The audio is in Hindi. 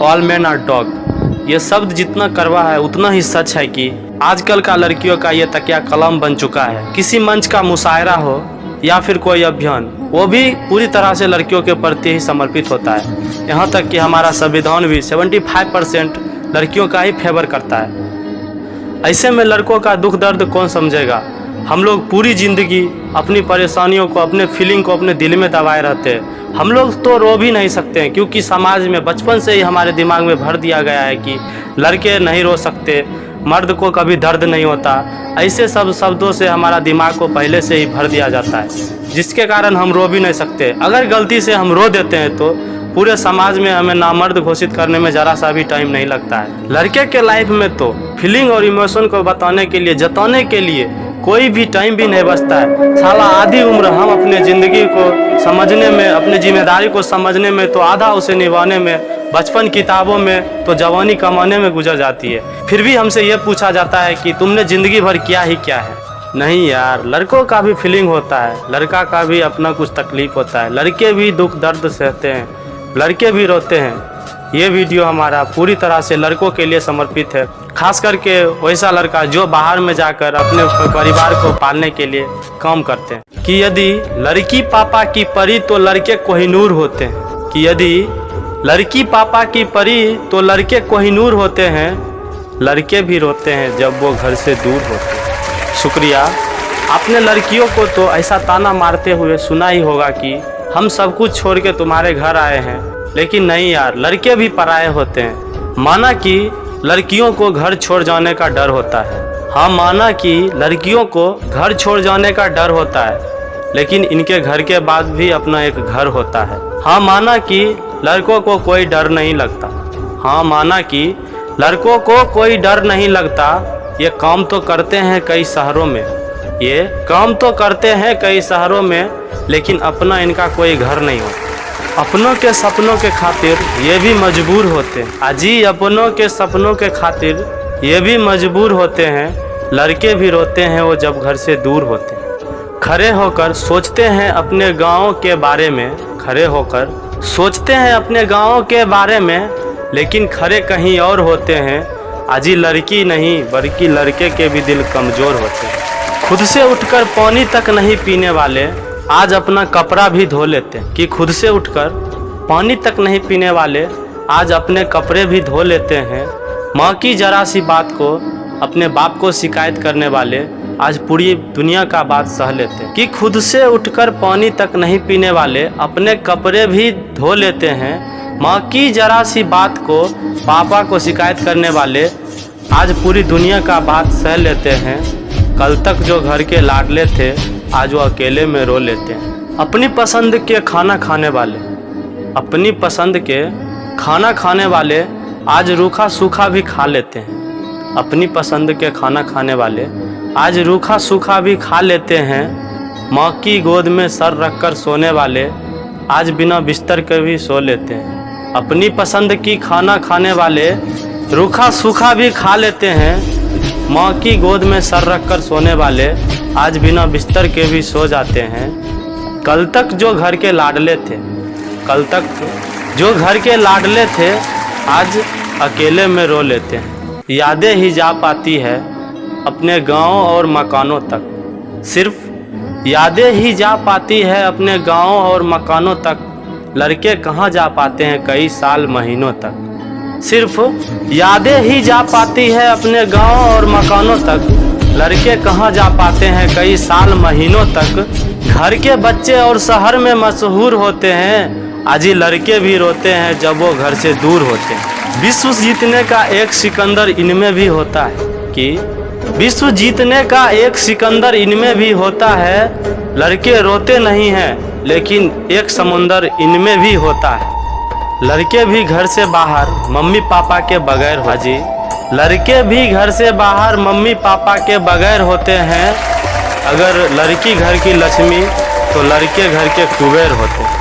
All man are dog. ये शब्द जितना कड़वा है उतना ही सच है कि आजकल का लड़कियों का ये तकिया कलम बन चुका है। किसी मंच का मुशायरा हो या फिर कोई अभियान, वो भी पूरी तरह से लड़कियों के प्रति ही समर्पित होता है। यहाँ तक कि हमारा संविधान भी 75% लड़कियों का ही फेवर करता है। ऐसे में लड़कों का दुख दर्द कौन समझेगा। हम लोग पूरी ज़िंदगी अपनी परेशानियों को, अपने फीलिंग को अपने दिल में दबाए रहते हैं। हम लोग तो रो भी नहीं सकते हैं, क्योंकि समाज में बचपन से ही हमारे दिमाग में भर दिया गया है कि लड़के नहीं रो सकते, मर्द को कभी दर्द नहीं होता। ऐसे सब शब्दों से हमारा दिमाग को पहले से ही भर दिया जाता है, जिसके कारण हम रो भी नहीं सकते। अगर गलती से हम रो देते हैं तो पूरे समाज में हमें नामर्द घोषित करने में ज़रा सा भी टाइम नहीं लगता है। लड़के के लाइफ में तो फीलिंग और इमोशन को बताने के लिए, जताने के लिए कोई भी टाइम भी नहीं बचता है। साला आधी उम्र हम अपने ज़िंदगी को समझने में, अपनी जिम्मेदारी को समझने में, तो आधा उसे निभाने में, बचपन किताबों में तो जवानी कमाने में गुजर जाती है। फिर भी हमसे ये पूछा जाता है कि तुमने ज़िंदगी भर किया ही क्या है। नहीं यार, लड़कों का भी फीलिंग होता है, लड़का का भी अपना कुछ तकलीफ होता है। लड़के भी दुख दर्द सहते हैं, लड़के भी रोते हैं। ये वीडियो हमारा पूरी तरह से लड़कों के लिए समर्पित है, खास करके वैसा लड़का जो बाहर में जाकर अपने परिवार को पालने के लिए काम करते हैं। कि यदि लड़की पापा की परी तो लड़के कोहिनूर होते हैं। कि यदि लड़की पापा की परी तो लड़के कोहिनूर होते हैं। लड़के भी रोते हैं जब वो घर से दूर होते हैं। शुक्रिया। आपने लड़कियों को तो ऐसा ताना मारते हुए सुना ही होगा कि हम सब कुछ छोड़ के तुम्हारे घर आए हैं, लेकिन नहीं यार, लड़के भी पराये होते हैं। माना कि लड़कियों को घर छोड़ जाने का डर होता है। हाँ, माना कि लड़कियों को घर छोड़ जाने का डर होता है, लेकिन इनके घर के बाद भी अपना एक घर होता है। हाँ, माना कि लड़कों को कोई डर नहीं लगता। हाँ, माना कि लड़कों को कोई डर नहीं लगता। ये काम तो करते हैं कई शहरों में, ये काम तो करते हैं कई शहरों में, लेकिन अपना इनका कोई घर नहीं होता। अपनों के सपनों के खातिर ये भी मजबूर होते हैं। अजी, अपनों के सपनों के खातिर ये भी मजबूर होते हैं। लड़के भी रोते हैं वो जब घर से दूर होते हैं। खड़े होकर सोचते हैं अपने गाँव के बारे में, खड़े होकर सोचते हैं अपने गाँव के बारे में, लेकिन खड़े कहीं और होते हैं। अजी, लड़की नहीं बल्कि लड़के के भी दिल कमज़ोर होते हैं। खुद से उठकर पानी तक नहीं पीने वाले आज अपना कपड़ा भी धो लेते हैं। कि खुद से उठकर पानी तक नहीं पीने वाले आज अपने कपड़े भी धो लेते हैं। माँ की जरा सी बात को अपने बाप को शिकायत करने वाले आज पूरी दुनिया का बात सह लेते हैं। कि खुद से उठकर पानी तक नहीं पीने वाले अपने कपड़े भी धो लेते हैं। माँ की जरा सी बात को पापा को शिकायत करने वाले आज पूरी दुनिया का बात सह लेते हैं। कल तक जो घर के लाडले थे आज वो अकेले में रो लेते हैं। अपनी पसंद के खाना खाने वाले, अपनी पसंद के खाना खाने वाले आज रूखा सूखा भी खा लेते हैं। अपनी पसंद के खाना खाने वाले आज रूखा सूखा भी खा लेते हैं। माँ की गोद में सर रखकर सोने वाले आज बिना बिस्तर के भी सो लेते हैं। अपनी पसंद की खाना खाने वाले रूखा सूखा भी खा लेते हैं। माँ की गोद में सर रखकर सोने वाले आज बिना बिस्तर के भी सो जाते हैं। कल तक जो घर के लाडले थे, कल तक जो घर के लाडले थे आज अकेले में रो लेते हैं। यादें ही जा पाती है अपने गाँव और मकानों तक, सिर्फ यादें ही जा पाती है अपने गाँव और मकानों तक। लड़के कहाँ जा पाते हैं कई साल महीनों तक। सिर्फ यादें ही जा पाती है अपने गांव और मकानों तक। लड़के कहाँ जा पाते हैं कई साल महीनों तक। घर के बच्चे और शहर में मशहूर होते हैं। अजी, लड़के भी रोते हैं जब वो घर से दूर होते हैं। विश्व जीतने का एक सिकंदर इनमें भी होता है। कि विश्व जीतने का एक सिकंदर इनमें भी होता है। लड़के रोते नहीं हैं, लेकिन एक समुंदर इनमें भी होता है। लड़के भी घर से बाहर मम्मी पापा के बगैर, हाजी, लड़के भी घर से बाहर मम्मी पापा के बगैर होते हैं। अगर लड़की घर की लक्ष्मी तो लड़के घर के कुबेर होते हैं।